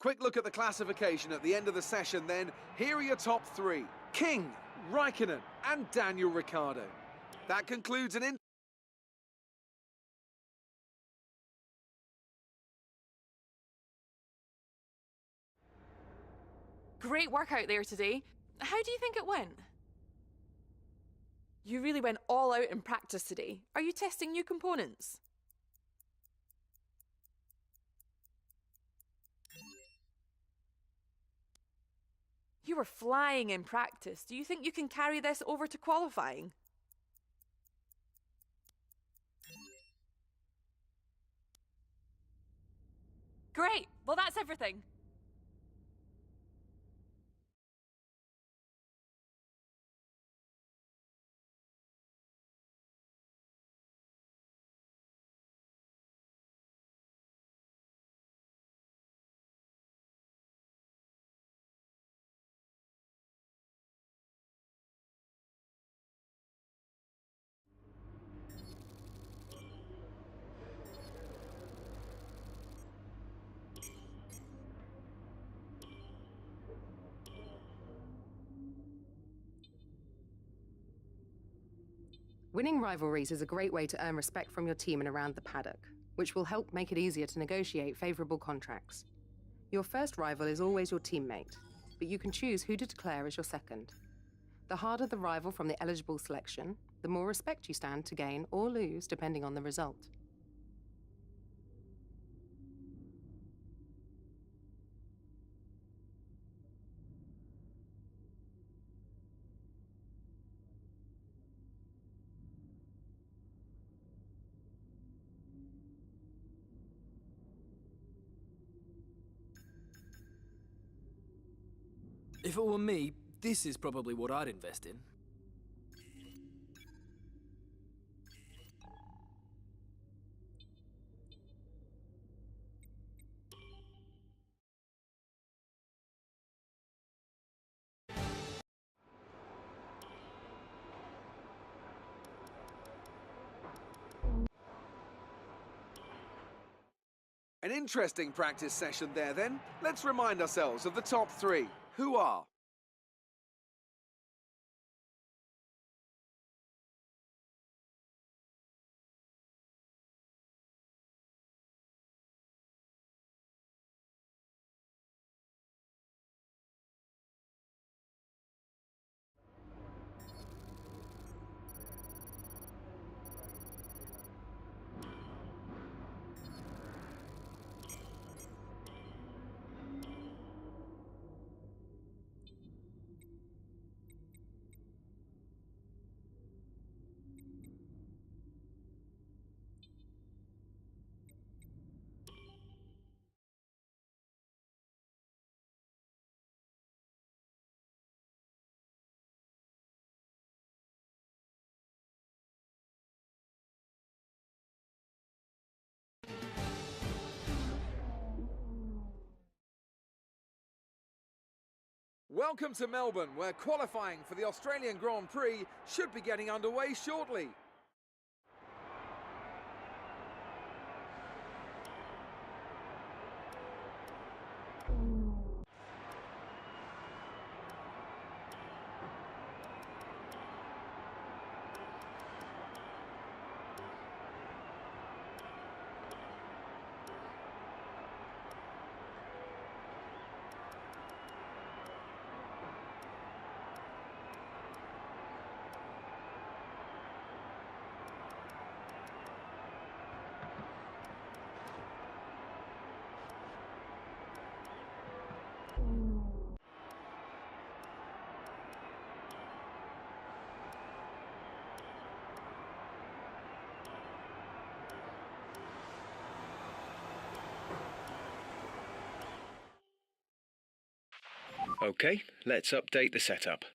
Quick look at the classification at the end of the session then. Here are your top three. King, Raikkonen and Daniel Ricciardo. That concludes an Great work out there today. How do you think it went? You really went all out in practice today. Are you testing new components? You were flying in practice. Do you think you can carry this over to qualifying? Great! Well, that's everything. Winning rivalries is a great way to earn respect from your team and around the paddock, which will help make it easier to negotiate favourable contracts. Your first rival is always your teammate, but you can choose who to declare as your second. The harder the rival from the eligible selection, the more respect you stand to gain or lose depending on the result. If it were me, this is probably what I'd invest in. An interesting practice session there then. Let's remind ourselves of the top three. Who are? Welcome to Melbourne, where qualifying for the Australian Grand Prix should be getting underway shortly. Okay, let's update the setup.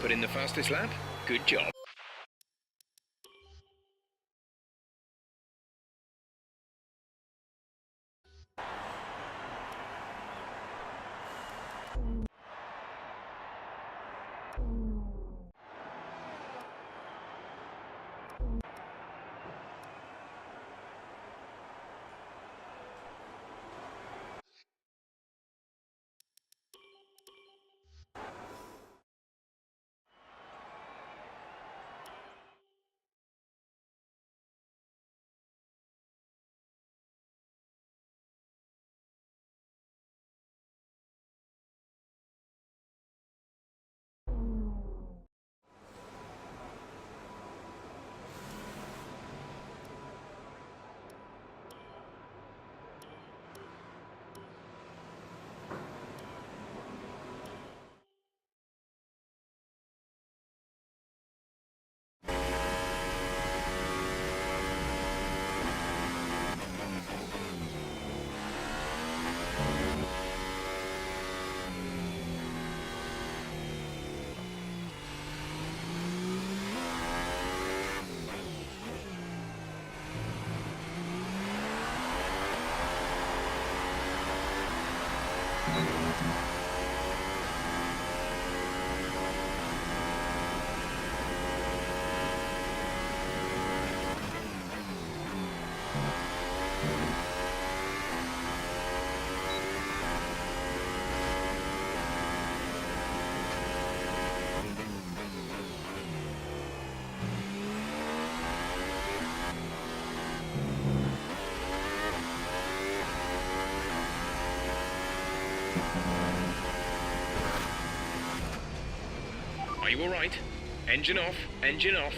Put in the fastest lap? Good job. Are you all right? Engine off, engine off.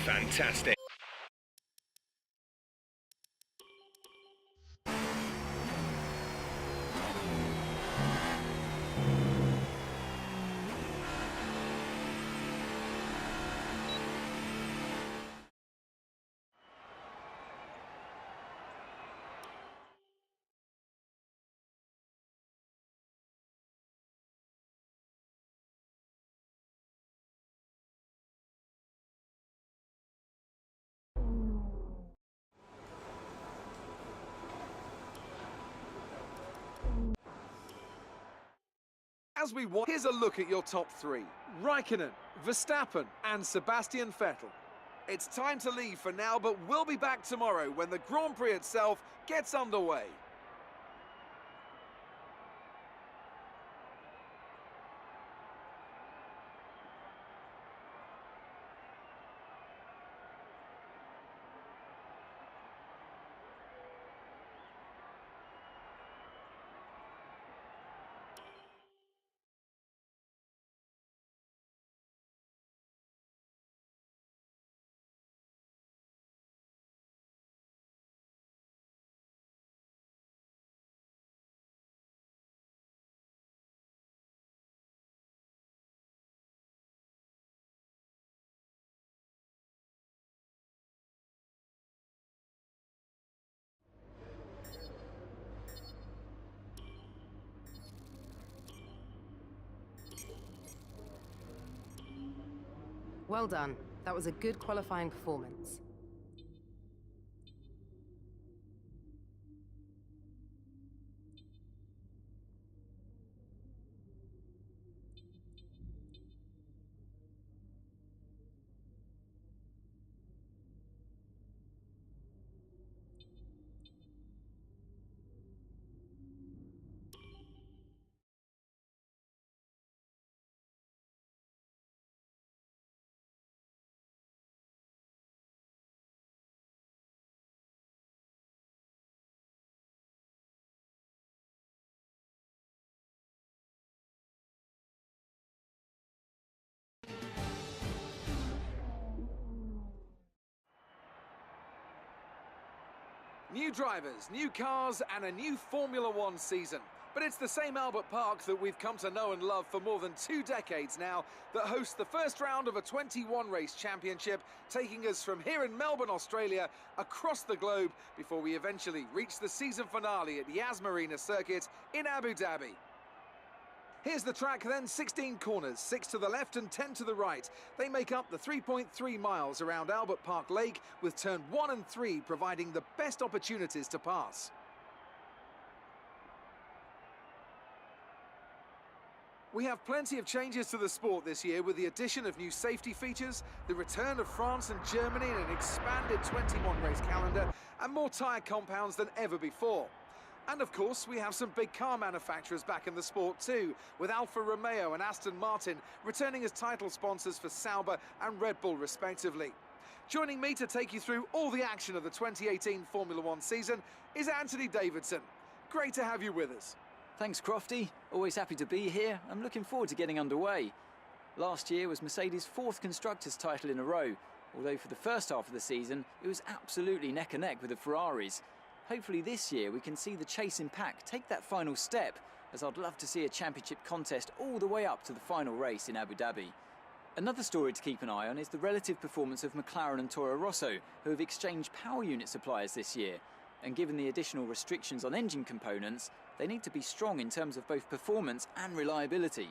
Fantastic. As we watch, here's a look at your top three. Raikkonen, Verstappen and Sebastian Vettel. It's time to leave for now, but we'll be back tomorrow when the Grand Prix itself gets underway. Well done. That was a good qualifying performance. New drivers, new cars and a new Formula One season. But it's the same Albert Park that we've come to know and love for more than 2 decades now that hosts the first round of a 21-race championship, taking us from here in Melbourne, Australia, across the globe before we eventually reach the season finale at Yas Marina Circuit in Abu Dhabi. Here's the track then, 16 corners, 6 to the left and 10 to the right. They make up the 3.3 miles around Albert Park Lake, with turn 1 and 3 providing the best opportunities to pass. We have plenty of changes to the sport this year with the addition of new safety features, the return of France and Germany in an expanded 21-race calendar, and more tyre compounds than ever before. And of course, we have some big car manufacturers back in the sport too, with Alfa Romeo and Aston Martin returning as title sponsors for Sauber and Red Bull respectively. Joining me to take you through all the action of the 2018 Formula One season is Anthony Davidson. Great to have you with us. Thanks, Crofty. Always happy to be here. I'm looking forward to getting underway. Last year was Mercedes' 4th Constructors' title in a row, although for the first half of the season it was absolutely neck and neck with the Ferraris. Hopefully this year we can see the chasing pack take that final step, as I'd love to see a championship contest all the way up to the final race in Abu Dhabi. Another story to keep an eye on is the relative performance of McLaren and Toro Rosso, who have exchanged power unit suppliers this year. And given the additional restrictions on engine components, they need to be strong in terms of both performance and reliability.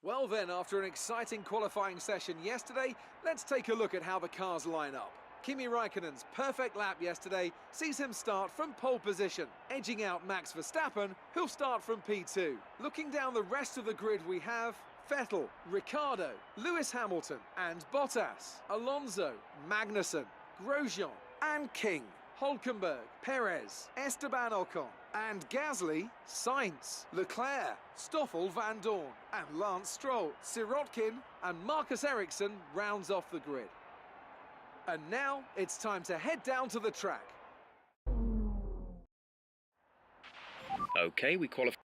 Well then, after an exciting qualifying session yesterday, let's take a look at how the cars line up. Kimi Raikkonen's perfect lap yesterday sees him start from pole position, edging out Max Verstappen, who'll start from P2. Looking down the rest of the grid, we have Vettel, Ricciardo, Lewis Hamilton and Bottas, Alonso, Magnussen, Grosjean and King, Hülkenberg, Perez, Esteban Ocon and Gasly, Sainz, Leclerc, Stoffel Van Dorn and Lance Stroll. Sirotkin and Marcus Ericsson rounds off the grid. And now it's time to head down to the track. Okay, we qualify.